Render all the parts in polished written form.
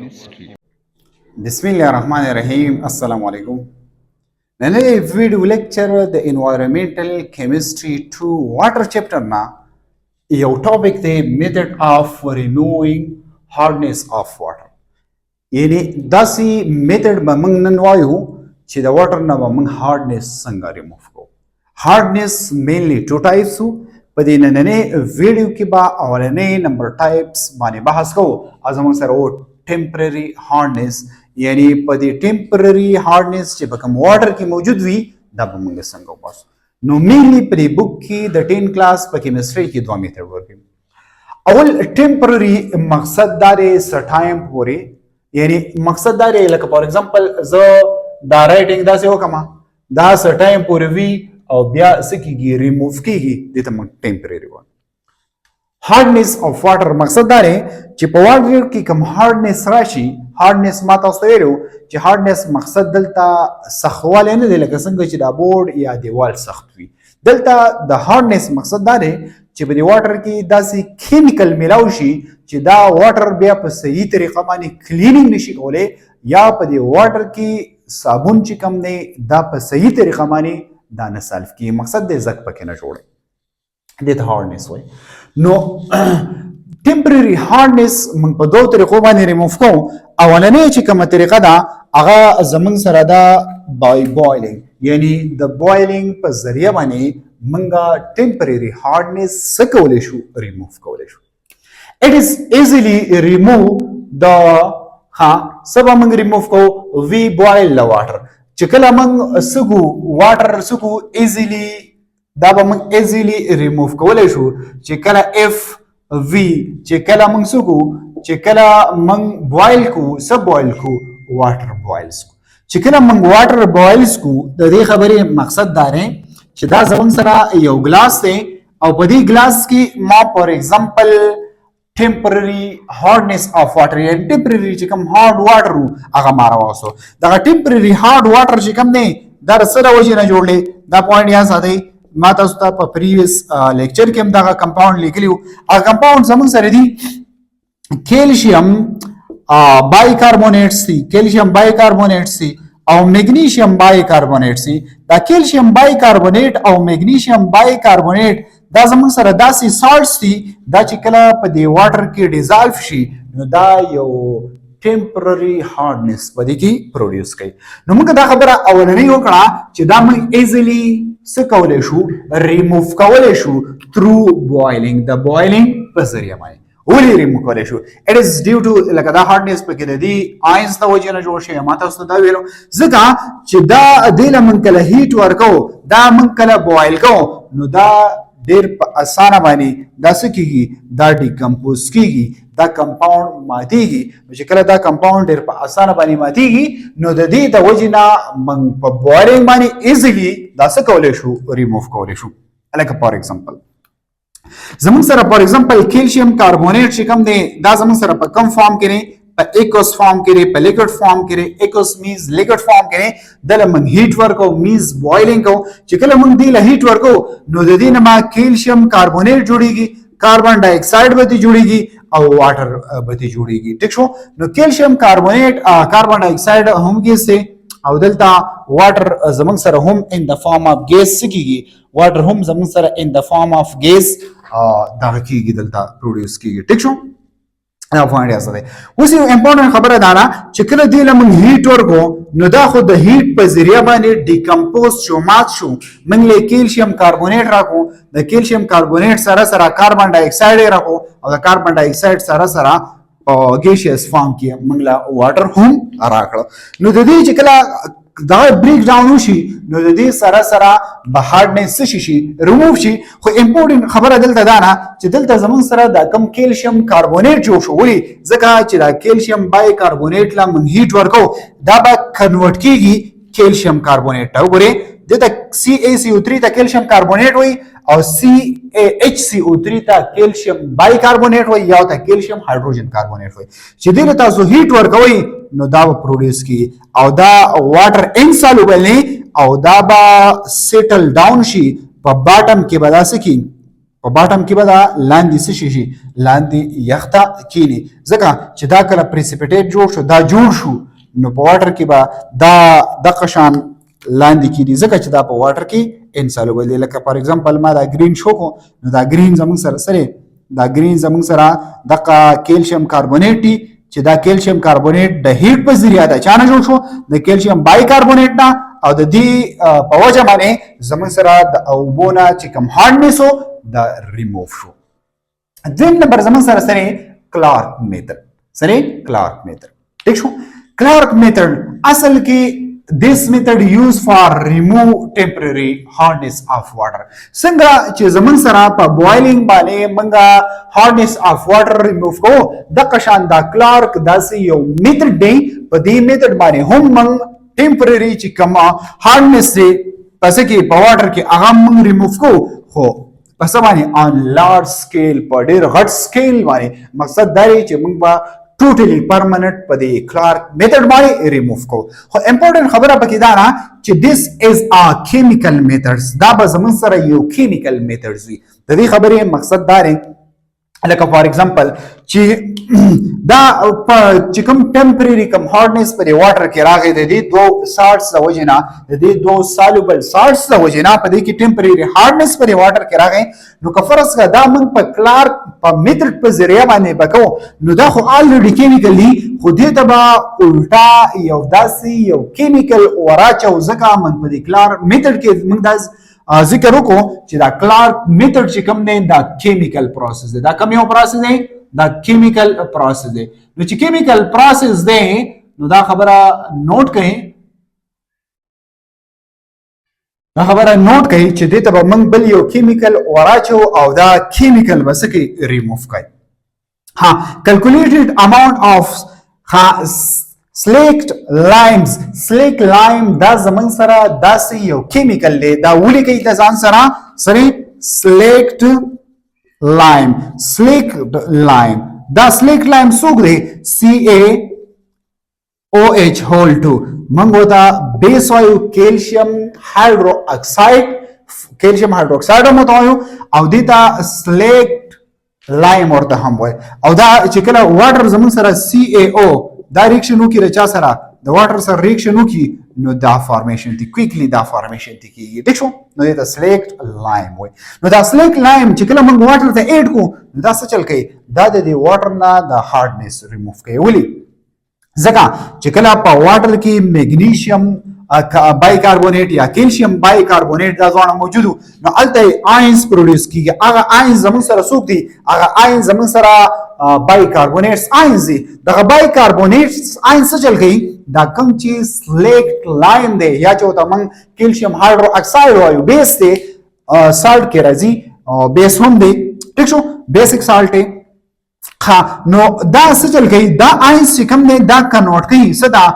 chemistry. Bismillahirrahmanirrahim. Assalamu alaikum. Nane video lecture the environmental chemistry 2 water chapter na your topic the method of removing hardness of water. Yani dasi method ba mang nanwayo chi the water na ba mang hardness sanga remove ko. Hardness mainly two types su padi nane video ki ba awalane number types bani bahas ko azamang sar o temporary hardness यानी पदी temporary hardness चे बकम वाटर की मौजूद हुई दब मंगे संगो पास नो मेनली पदी बुक की द 10 क्लास पर केमिस्ट्री की दो मेथड वर्किंग अवल टेम्पररी मकसद दारे टाइम पूरे यानी मकसद दारे लक फॉर एग्जांपल ज दा राइटिंग दा से हो कमा दा टाइम पूरे वी और ब्या सकीगी रिमूव कीगी देता मग temporary one hardness of water मकसद दारे चे वाटर की कम हार्डनेस राशि हार्डनेस माता वेरो चे हार्डनेस मकसद दलता सखवाले ने दिला कसंग चे दा बोर्ड या दीवार सख्त हुई दलता द हार्डनेस मकसद दारे चे बदी वाटर की दासी केमिकल मिलावशी चे दा वाटर बिया पर सही तरीका मानी क्लीनिंग निशी कोले या पदी वाटर की साबुन ची कम ने दा पर सही तरीका मानी दा न सल्फ की मकसद दे जक पके न जोड़े देता हार्डनेस हुई no temporary hardness من په دوه طریقو باندې ریموف کوم اولنې چې کومه طریقه ده هغه زمون سره ده بای بویلینګ یعنی د بویلینګ په ذریعہ باندې منګه ټیمپرری هارډنس سکولې شو ریموف کولې شو it is easily remove the ها سبا منګ ریموف کو وی بویل لا واټر چې کله منګ سګو واټر سګو ایزیلی دا به موږ ایزیلی ریموف کولای شو چې کله اف وی چې کله موږ سکو چې کله موږ بوایل کو سب بوایل کو واټر بوایلز کو چې کله موږ واټر بوایلز کو د دې خبرې مقصد دا دی چې دا زمون سره یو ګلاس دی او په دې ګلاس کې ما فور ایگزامپل ټیمپرری هارډنس اف واټر یا ټیمپرری چې کوم هارډ واټر هغه ما راوستو دا ټیمپرری هارډ واټر چې کوم دی دا سره وجه نه جوړلې دا پوینټ یا ساتي ما تاسو ته په پریویس لیکچر کې هم دا کمپاوند لیکلیو هغه کمپاوند زموږ سره دي کیلشیم بای کاربونیټس دي کیلشیم بای کاربونیټس دي او میګنیشیم بای کاربونیټس دي دا کیلشیم بای کاربونیټ او میګنیشیم بای کاربونیټ دا زموږ سره داسې سالټس دي دا چې کله په دې واټر کې ډیزالف شي نو دا یو ټیمپرری هارډنس په دې کې پروډوس کوي نو موږ دا خبره اولنۍ وکړه چې دا موږ ایزیلی څه کولی شو ریموف کولی شو تھرو بوایلینګ د بوایلینګ په ذریعه باندې ولې ریموف کولی شو اټ از ډیو ټو لکه دا هارډنس پکې د دې آینز د وجې نه جوړ شوی ما تاسو ته دا ویلو ځکه چې دا دې له موږ کله هیټ ورکو دا موږ کله بوایل کوو نو دا ډېر په اسانه باندې دا څه کېږي دا ډیکمپوز کېږي دا کمپاوند ماتېږي نو چې کله دا کمپاوند ډېر په اسانه باندې ماتېږي نو د دې د وجې نه موږ په بوایلینګ باندې ایزیلی دا څه کولی شو ریموف کولی شو لکه فار ایگزامپل زموږ سره فار ایگزامپل کیلشیم کاربونیټ چې کوم دی دا زموږ سره په کم فارم کې دی په ایکوس فارم کې دی په لیکوډ فارم کې دی ایکوس میز لیکوډ فارم کې دی دله موږ هیټ ورکو میز بوایلینګ کوو چې کله موږ دې له هیټ ورکو نو د دې نه ما کیلشیم کاربونیټ جوړیږي کاربن ډای اکساید به جوړیږي او واټر به جوړیږي ټیک شو نو کیلشیم کاربونیټ کاربن ډای اکساید هم ګیس دی او دلته واټر زموږ سره هم ان د فارم اف ګیس کیږي واټر هم زموږ سره ان د فارم اف ګیس دا کیږي دلته پروډوس کیږي ټیک شو دا پوینټ یاد ساتئ اوس یو امپورټنت خبره ده چې کله دې له موږ هیټ ورکو نو دا خو د هیټ په ذریعہ باندې ډیکمپوز شو مات شو موږ له کیلشیم کاربونیټ راکو د کیلشیم کاربونیټ سره سره کاربن ډای اکساید راکو او د کاربن ډای اکساید سره سره ګیشیس فارم کې موږ له واټر هم راکړو نو د دې چې کله دا بریک ډاون وشي نو د دې سره سره به هارډنس شي ریموف شي خو امپورټنت خبره دلته دا نه چې دلته زمون سره دا کم کیلشیم کاربونیټ جوړ شو ولې ځکه چې دا کیلشیم بای کاربونیټ لا موږ هیټ ورکو دا به کنورټ کیږي کیلشیم کاربونیټ ته وګورئ دته CaCO3 ته کیلشیم کاربونیټ وای او CaHCO3 ته کیلشیم بای کاربونیټ وای یا ته کیلشیم هایدروجن کاربونیټ وای چې دې تاسو هیټ ورکوي نو دا پروډوس کی او دا واټر انسالوبل نه او دا با سیټل ډاون شي په باټم کې به داسې کی په باټم کې به دا لاندې څه شي لاندې یخته کینی ځکه چې دا کله پریسیپیټیټ جوړ شو دا جوړ شو نو په واټر کې به دا دغه شان لاندې کیږي ځکه چې دا په واټر کې انسالوبل دی لکه فار ایگزامپل ما دا گرین شو کو نو دا گرین زموږ سره دا گرین زموږ سره دغه کیلشیم کاربونیټ دی چې دا کیلشیم کاربونیټ د هیټ په ذریعہ دا چانه جوړ شو د کیلشیم بای کاربونیټ نه او د دې په وجه باندې زموږ سره د اوبونه چې کوم هارډنس وو دا ریموف شو. دویم نمبر زموږ سره کلارک میتھډ ٹھیک شو. کلارک میتھډ اصل کې this method used for remove temporary hardness of water. څنګه چې زمون سره په بوایلینګ باندې منګه hardness of water remove کو د قشان دا کلارک داسې یو میتھډ دی په دې میتھډ باندې هم من temporary چې کما hardness دی پس کې په واټر کې هغه من remove کو خو پس باندې on large scale په ډېر غټ scale باندې مقصد دا دی چې موږ به ټوټلی پرمننت په دې کلارک میتھډ باندې ریموف کو. خو امپورټنت خبره پکې دا نه چې this is a chemical methods دا به زمون سره یو chemical methods وي. د دې خبرې مقصد دا دی لکه فار ایگزامپل چې دا چې کوم ټمپرری کوم هارډنس پر واټر کې راغی د دې دوه سالټس د وجنه د دې دوه سالوبل سالټس د وجنه په دې کې ټمپرری هارډنس پر واټر کې راغی نو که فرض کړه دا موږ په کلارک په میتھډ په ذریعہ باندې وکړو نو دا خو الریډي کیمیکلی خو دې ته به الټا یو داسې یو کیمیکل وراچو ځکه موږ په دې کلارک میتھډ کې موږ دا ذکر وکړو چې دا کلارک میتھډ چې کوم نه دا کیمیکل پروسس دی دا کوم یو پروسس دی دا کیمیکل پروسس دی نو چې کیمیکل پروسس دی نو دا خبره نوٹ کړئ چې دې ته به موږ بل یو کیمیکل وراچو او دا کیمیکل به څه کوي ریموف کوي. ها کیلکولیټډ اماونٹ اف سلیکټ لایمز سلیک لایم دا زمون سره داسې یو کیمیکل دی دا ولې کوي د ځان سره سلیکټ لایم دا سلیک لایم څوک دی CaOH هول 2 موږ وتا بیس وایو کیلشیم هایدروکساید هم وایو او دیتا سلیکټ لایم ورته هم وایي او دا چې کله واټر زمون سره CaO دا ریکشن وکړي رچا سره د واټر سره ریکشن وکړي نو دا فارمیشن دی کویکلی دا فارمیشن دی کیږي ٹھیک شو نو دا سلیکټ لایم وای نو دا سلیکټ لایم چې کله موږ واټر ته اډ کو دا څه چل کوي دا د واټر نه د هارډنس ریموف کوي ولی ځکه چې کله په واټر کې میګنیشیم بای کاربونیټ یا کیلشیم بای کاربونیټ دا ځونه موجودو نو الته آینز پروډوس کیږي هغه آینز زمون سره څوک دي هغه آینز زمون سره بای کاربونیټس آینز دي دغه بای کاربونیټس آینز څه چل کوي دا کوم چې سلیکټ لایم دی یا چې ته موږ کیلشیم هایدرو اکساید وایو بیس دی سالټ کې راځي بیس هم دی ٹھیک شو بیسک سالټ دی نو دا څه چل کوي دا آینز چې کوم دی دا کنورټ کوي څه دا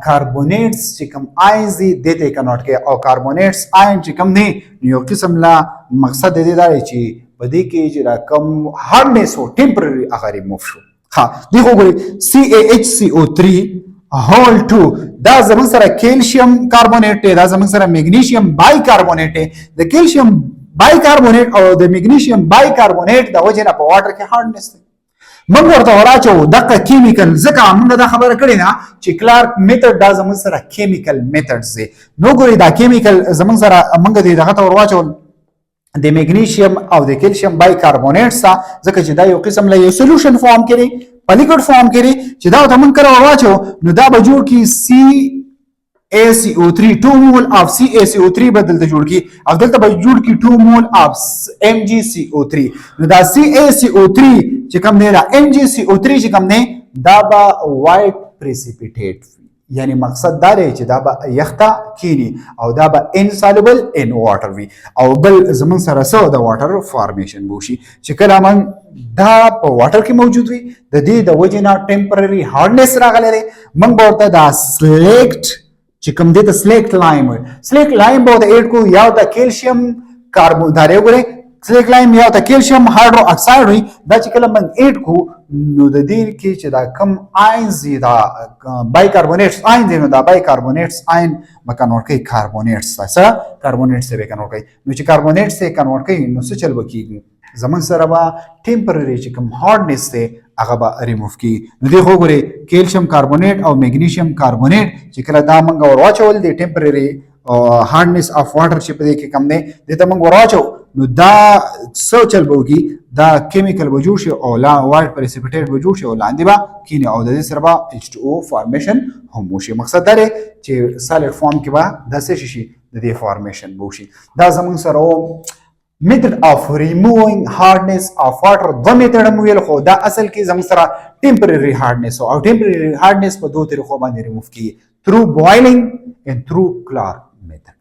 کاربونیټس چې کوم آینز دي دته کنورټ کوي او کاربونیټس آین چې کوم دی یو قسم لا مقصد دې دا دی چې بدی کې چې دا کم هارډنس او ټمپرری هغه ریموف شو. ها دغه ګوري CaHCO3 هول 2 دا زمون سره کیلشیم کاربونیټ دا زمون سره میګنیشیم بای کاربونیټ د کیلشیم بای کاربونیټ او د میګنیشیم بای کاربونیټ د وجه نه په واټر کې هارډنس دی موږ ورته وراچو دغه کیمیکل ځکه موږ دا خبره کړې نه چې کلارک میتھډ دا زمون سره کیمیکل میتھډز دی نو ګوري دا کیمیکل زمون سره موږ دغه ته ورواچو د میګنیشیم او د کیلشیم بای کاربونیټس ځکه چې دا یو قسم له یو سولوشن فارم کړي په لیکوډ فارم کړي چې دا ته موږ کړو ورواچو نو دا به جوړ کی CaCO3 2 مول اف CaCO3 بدل ته جوړ کی او دلته به جوړ کی 2 مول اف MgCO3 نو دا CaCO3 چې کوم نه دا MgCO3 چې کوم نه دا به وایټ پریسیپیټیټ یعنی مقصد دا دی چې دا به یخته کینی او دا به انسالوبل ان واټر وي او بل زمون سره سو د واټر فارمیشن بوشي چې کله من دا په واټر کې موجود وي د دې د وجنه ټمپرری هارډنس راغلی دی موږ ورته دا سلیکټ چې کوم دې ته سلیکټ لایم وي سلیکټ لایم به د اډ کو یا د کیلشیم کاربون دا لري سلیکلایم یا ته کیلشیم هایدرو اکساید وي دا چې کله موږ ایډ کو نو د دې کې چې دا کم آینز دي دا بای کاربونیټس آین دي نو دا بای کاربونیټس آین به کنورټ کوي کاربونیټس ته کاربونیټس به کنورټ کوي نو چې کاربونیټس ته کنورټ کوي نو څه چل وکړي زمون سره به ټمپرری چې کوم هارډنس ته هغه به ریموف کی نو دی خو ګوري کیلشیم کاربونیټ او میګنیشیم کاربونیټ چې کله دا موږ ورواچول دي ټمپرری هارډنس اف واټر چې په دې کې کم دی د ته موږ ورواچو نو دا څه چل بوږي دا کیمیکل به جوړ شي او لا وایټ پریسپیټیټ به جوړ شي او لاندې به کینه او د دې سره به H2O فارمیشن هم وشي مقصد دا دی چې سالډ فارم کې به د څه شي د دې فارمیشن به وشي دا زموږ سره method of removing hardness of water دو میتھډ مو ویل خو دا اصل کې زموږ سره temporary hardness او temporary hardness په دوه طریقو باندې ریموف کیږي through boiling and through Clark method